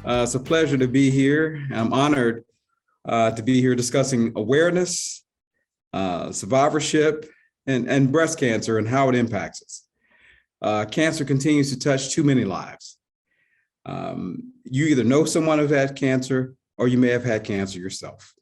It's a pleasure to be here. I'm honored to be here discussing awareness, survivorship, and breast cancer and how it impacts us. Cancer continues to touch too many lives. You either know someone who's had cancer or you may have had cancer yourself.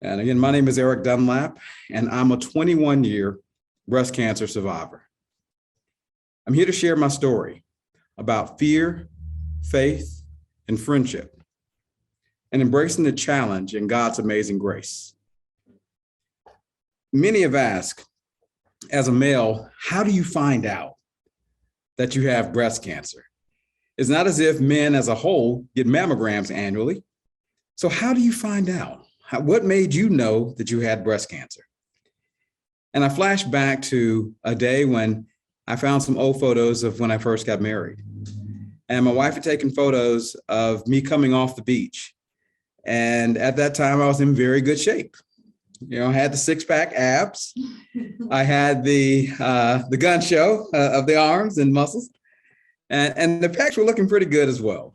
And again, my name is Eric Dunlap, and I'm a 21-year breast cancer survivor. I'm here to share my story about fear, faith, and friendship, and embracing the challenge in God's amazing grace. Many have asked, as a male, how do you find out that you have breast cancer? It's not as if men as a whole get mammograms annually. So how do you find out? What made you know that you had breast cancer? And I flashed back to a day when I found some old photos of when I first got married. And my wife had taken photos of me coming off the beach. And at that time, I was in very good shape. You know, I had the six-pack abs. I had the gun show of the arms and muscles. And the pecs were looking pretty good as well.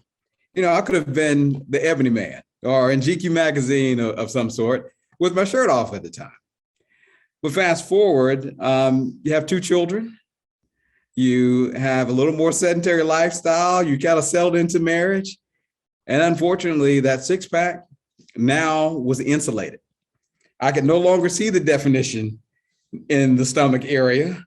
You know, I could have been the Ebony Man or in GQ magazine of some sort with my shirt off at the time. But fast forward, you have two children. You have a little more sedentary lifestyle. You kind of settled into marriage. And unfortunately, that six-pack now was insulated. I could no longer see the definition in the stomach area.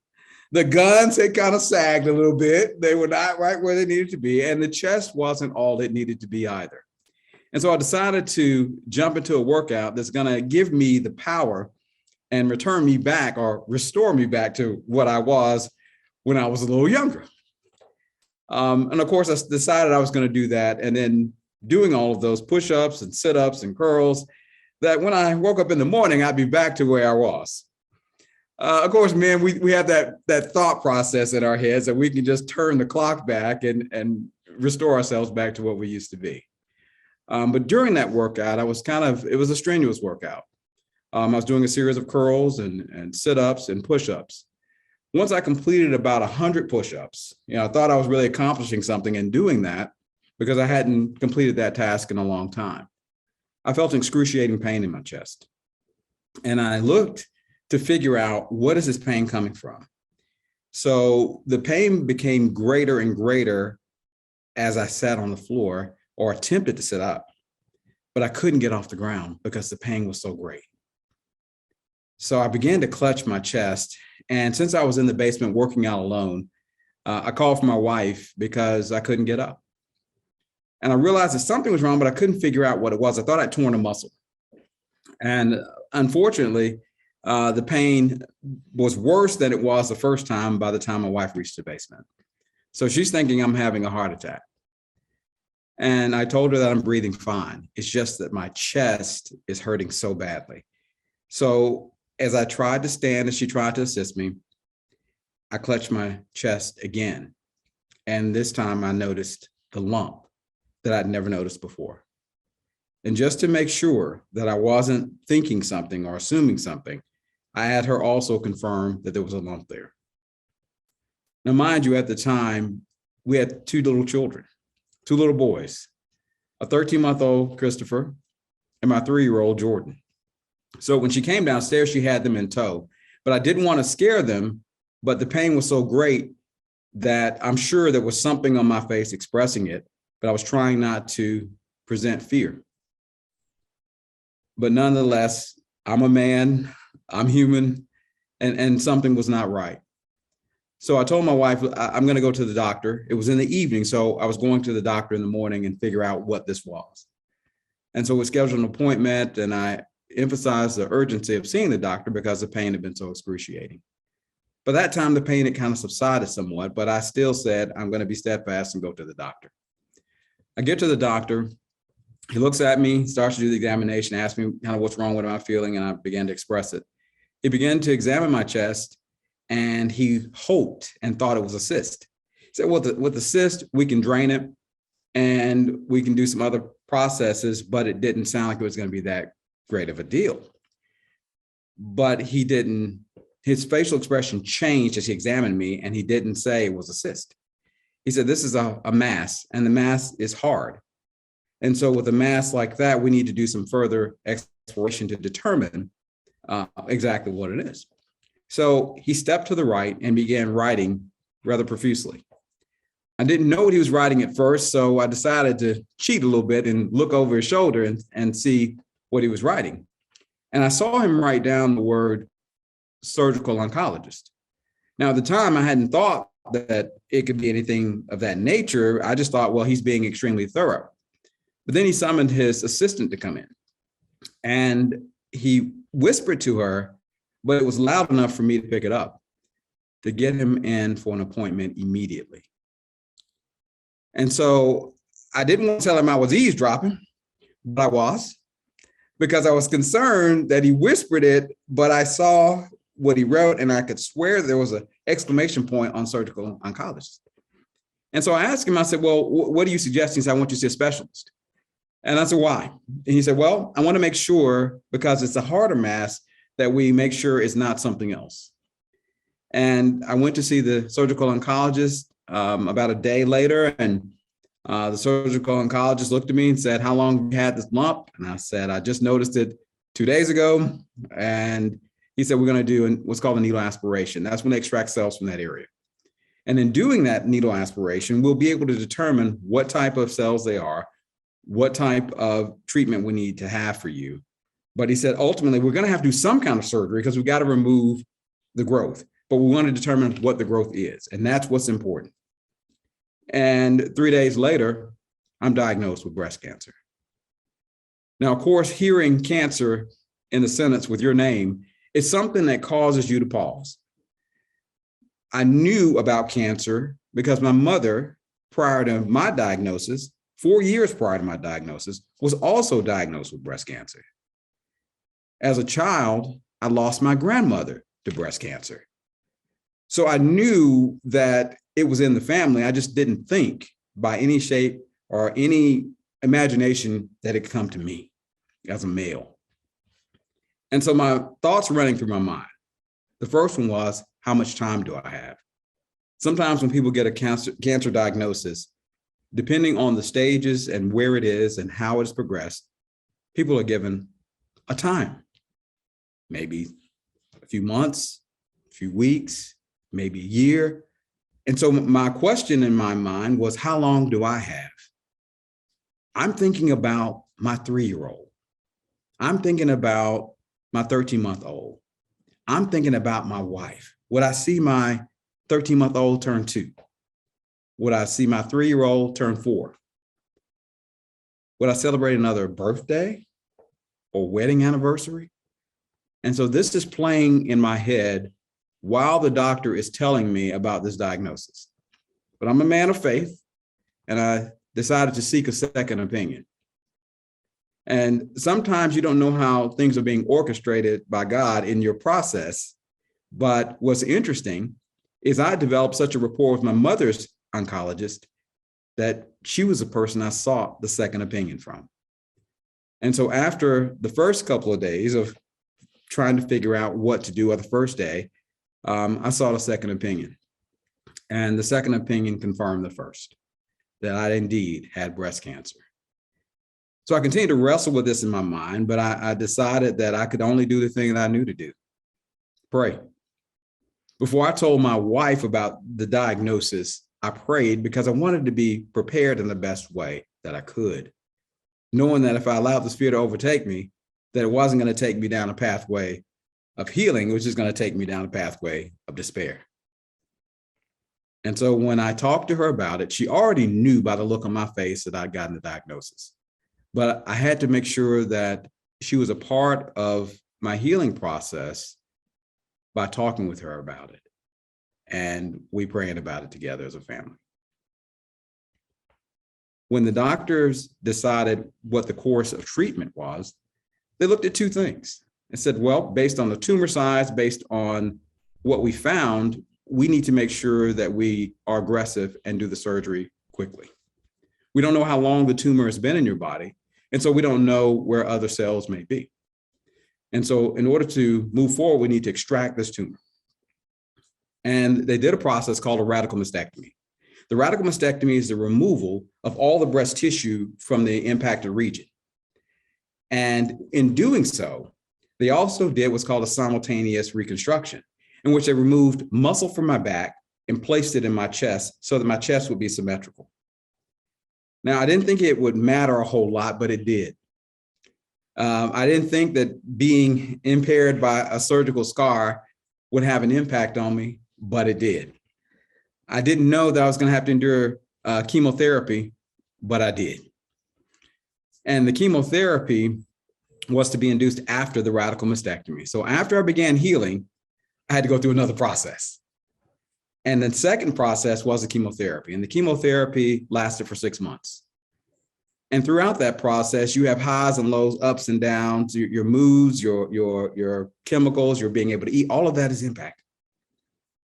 The guns had kind of sagged a little bit. They were not right where they needed to be. And the chest wasn't all it needed to be either. And so I decided to jump into a workout that's going to give me the power and return me back or restore me back to what I was when I was a little younger. And of course, I decided I was going to do that. And then doing all of those push-ups and sit-ups and curls, that when I woke up in the morning, I'd be back to where I was. Of course, man, we have that thought process in our heads that we can just turn the clock back and restore ourselves back to what we used to be. But during that workout, it was a strenuous workout. I was doing a series of curls and sit-ups and push-ups. Once I completed about 100 push-ups, I thought I was really accomplishing something in doing that because I hadn't completed that task in a long time. I felt excruciating pain in my chest. And I looked to figure out, what is this pain coming from? So the pain became greater and greater as I sat on the floor or attempted to sit up, but I couldn't get off the ground because the pain was so great. So I began to clutch my chest. And since I was in the basement working out alone, I called for my wife because I couldn't get up. And I realized that something was wrong, but I couldn't figure out what it was. I thought I'd torn a muscle. And unfortunately, the pain was worse than it was the first time by the time my wife reached the basement. So she's thinking I'm having a heart attack. And I told her that I'm breathing fine. It's just that my chest is hurting so badly. So as I tried to stand and she tried to assist me, I clutched my chest again. And this time I noticed the lump that I'd never noticed before. And just to make sure that I wasn't thinking something or assuming something, I had her also confirm that there was a lump there. Now, mind you, at the time, we had two little children, two little boys, a 13-month-old Christopher and my 3-year-old Jordan. So when she came downstairs, she had them in tow, but I didn't want to scare them, but the pain was so great that I'm sure there was something on my face expressing it, but I was trying not to present fear. But nonetheless, I'm a man, I'm human, and something was not right. So I told my wife, I'm going to go to the doctor. It was in the evening, so I was going to the doctor in the morning and figure out what this was. And so we scheduled an appointment, and I emphasized the urgency of seeing the doctor because the pain had been so excruciating. By that time, the pain had kind of subsided somewhat, but I still said, I'm going to be steadfast and go to the doctor. I get to the doctor. He looks at me, starts to do the examination, asks me kind of what's wrong, what am I feeling, and I began to express it. He began to examine my chest, and he hoped and thought it was a cyst. He said, well, with the cyst, we can drain it, and we can do some other processes, but it didn't sound like it was going to be that great of a deal. But he didn't, his facial expression changed as he examined me, and he didn't say it was a cyst. He said, this is a mass, and the mass is hard. And so with a mass like that, we need to do some further exploration to determine exactly what it is. So he stepped to the right and began writing rather profusely. I didn't know what he was writing at first, so I decided to cheat a little bit and look over his shoulder and see what he was writing. And I saw him write down the word surgical oncologist. Now, at the time, I hadn't thought that it could be anything of that nature. I just thought, well, he's being extremely thorough. But then he summoned his assistant to come in, and he whispered to her, but it was loud enough for me to pick it up, to get him in for an appointment immediately. And so I didn't want to tell him I was eavesdropping, but I was, because I was concerned that he whispered it, but I saw what he wrote and I could swear there was an exclamation point on surgical oncologist. And so I asked him, I said, well, what are you suggesting? He said, I want you to see a specialist. And I said, why? And he said, well, I want to make sure, because it's a harder mass, that we make sure it's not something else. And I went to see the surgical oncologist about a day later, and the surgical oncologist looked at me and said, how long have you had this lump? And I said, I just noticed it 2 days ago. And he said, we're going to do what's called a needle aspiration. That's when they extract cells from that area. And in doing that needle aspiration, we'll be able to determine what type of cells they are, what type of treatment we need to have for you. But he said, ultimately, we're going to have to do some kind of surgery because we've got to remove the growth. But we want to determine what the growth is. And that's what's important. And 3 days later, I'm diagnosed with breast cancer. Now, of course, hearing cancer in a sentence with your name is something that causes you to pause. I knew about cancer because my mother, prior to my diagnosis, 4 years prior to my diagnosis, was also diagnosed with breast cancer. As a child, I lost my grandmother to breast cancer. So I knew that it was in the family. I just didn't think by any shape or any imagination that it could come to me as a male. And so my thoughts running through my mind. The first one was, how much time do I have? Sometimes when people get a cancer diagnosis, depending on the stages and where it is and how it has progressed, people are given a time, maybe a few months, a few weeks, maybe a year. And so my question in my mind was, how long do I have? I'm thinking about my 3-year-old. I'm thinking about my 13-month-old. I'm thinking about my wife. Would I see my 13-month-old turn 2? Would I see my 3-year-old turn 4? Would I celebrate another birthday or wedding anniversary? And so this is playing in my head while the doctor is telling me about this diagnosis. But I'm a man of faith, and I decided to seek a second opinion. And sometimes you don't know how things are being orchestrated by God in your process. But what's interesting is I developed such a rapport with my mother's oncologist that she was the person I sought the second opinion from. And so after the first couple of days of trying to figure out what to do on the first day, I sought a second opinion. And the second opinion confirmed the first, that I indeed had breast cancer. So I continued to wrestle with this in my mind, but I decided that I could only do the thing that I knew to do: pray. Before I told my wife about the diagnosis, I prayed because I wanted to be prepared in the best way that I could, knowing that if I allowed the fear to overtake me, that it wasn't going to take me down a pathway of healing, it was just going to take me down a pathway of despair. And so when I talked to her about it, she already knew by the look on my face that I'd gotten the diagnosis. But I had to make sure that she was a part of my healing process by talking with her about it. And we prayed about it together as a family. When the doctors decided what the course of treatment was, they looked at two things and said, well, based on the tumor size, based on what we found, we need to make sure that we are aggressive and do the surgery quickly. We don't know how long the tumor has been in your body, and so we don't know where other cells may be. And so in order to move forward, we need to extract this tumor. And they did a process called a radical mastectomy. The radical mastectomy is the removal of all the breast tissue from the impacted region. And in doing so, they also did what's called a simultaneous reconstruction, in which they removed muscle from my back and placed it in my chest so that my chest would be symmetrical. Now, I didn't think it would matter a whole lot, but it did. I didn't think that being impaired by a surgical scar would have an impact on me, but it did. I didn't know that I was going to have to endure chemotherapy, but I did. And the chemotherapy was to be induced after the radical mastectomy. So after I began healing, I had to go through another process. And the second process was the chemotherapy. And the chemotherapy lasted for 6 months. And throughout that process, you have highs and lows, ups and downs, your moods, your chemicals, your being able to eat, all of that is impacted.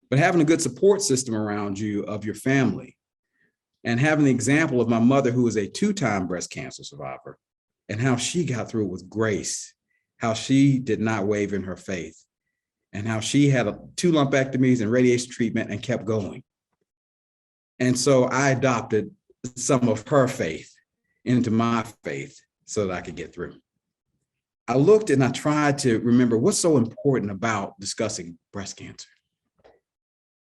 But having a good support system around you of your family, and having the example of my mother, who is a 2-time breast cancer survivor, and how she got through it with grace, how she did not waver in her faith, and how she had 2 lumpectomies and radiation treatment and kept going. And so I adopted some of her faith into my faith so that I could get through. I looked and I tried to remember what's so important about discussing breast cancer.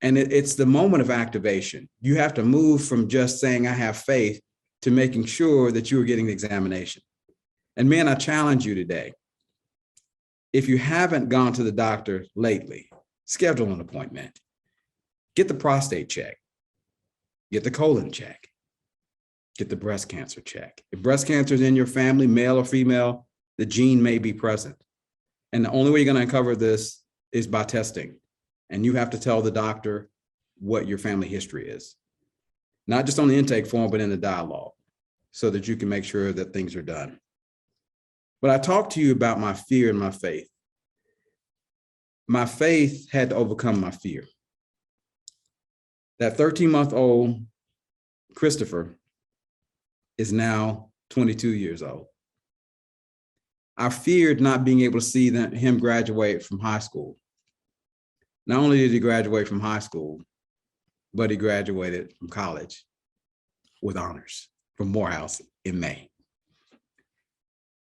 And it's the moment of activation. You have to move from just saying I have faith to making sure that you are getting the examination. And man, I challenge you today. If you haven't gone to the doctor lately, schedule an appointment. Get the prostate check. Get the colon check. Get the breast cancer check. If breast cancer is in your family, male or female, the gene may be present. And the only way you're going to uncover this is by testing. And you have to tell the doctor what your family history is, not just on the intake form, but in the dialogue, so that you can make sure that things are done. But I talked to you about my fear and my faith. My faith had to overcome my fear. That 13-month-old Christopher is now 22 years old. I feared not being able to see him graduate from high school. Not only did he graduate from high school, but he graduated from college with honors from Morehouse in May.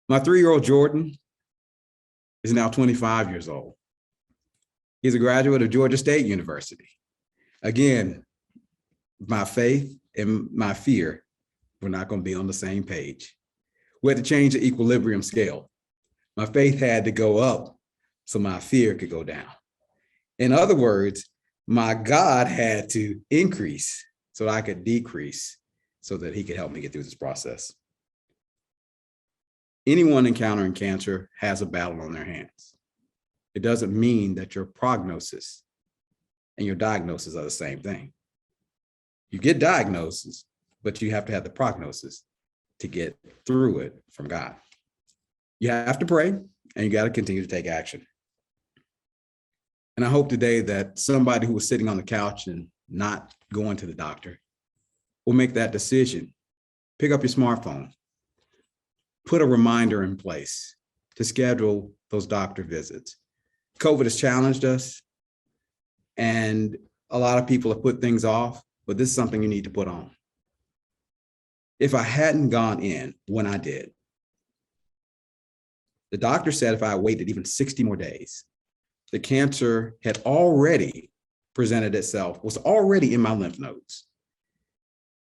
My 3-year-old Jordan is now 25 years old. He's a graduate of Georgia State University. Again, my faith and my fear were not going to be on the same page. We had to change the equilibrium scale. My faith had to go up so my fear could go down. In other words, my God had to increase so I could decrease so that he could help me get through this process. Anyone encountering cancer has a battle on their hands. It doesn't mean that your prognosis and your diagnosis are the same thing. You get diagnosis, but you have to have the prognosis to get through it from God. You have to pray, and you got to continue to take action. And I hope today that somebody who was sitting on the couch and not going to the doctor will make that decision. Pick up your smartphone, put a reminder in place to schedule those doctor visits. COVID has challenged us, and a lot of people have put things off, but this is something you need to put on. If I hadn't gone in when I did, the doctor said if I waited even 60 more days, the cancer had already presented itself, was already in my lymph nodes.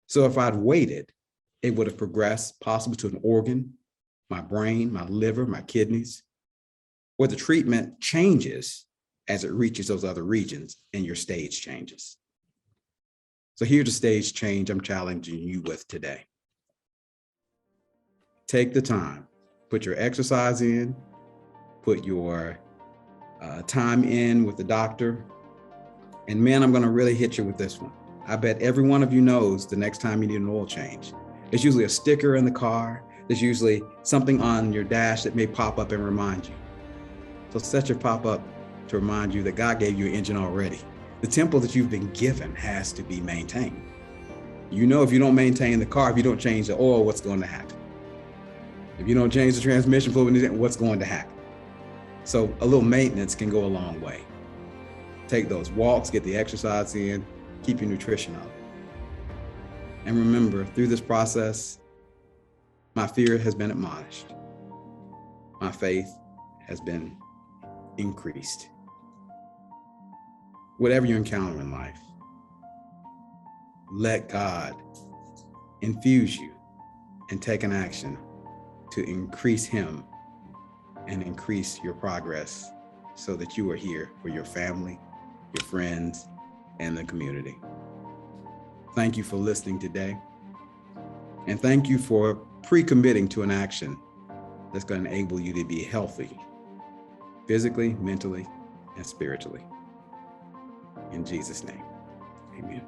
So if I'd waited, it would have progressed possibly to an organ, my brain, my liver, my kidneys, where the treatment changes as it reaches those other regions and your stage changes. So here's the stage change I'm challenging you with today. Take the time, put your exercise in, put your time in with the doctor. And man, I'm gonna really hit you with this one. I bet every one of you knows the next time you need an oil change. There's usually a sticker in the car. There's usually something on your dash that may pop up and remind you. So set your pop-up to remind you that God gave you an engine already. The temple that you've been given has to be maintained. You know, if you don't maintain the car, if you don't change the oil, what's going to happen? If you don't change the transmission fluid, what's going to happen? So a little maintenance can go a long way. Take those walks, get the exercise in, keep your nutrition up. And remember, through this process, my fear has been admonished. My faith has been increased. Whatever you encounter in life, let God infuse you and take an action to increase Him and increase your progress so that you are here for your family, your friends, and the community. Thank you for listening today. And thank you for pre-committing to an action that's going to enable you to be healthy, physically, mentally, and spiritually. In Jesus' name, amen.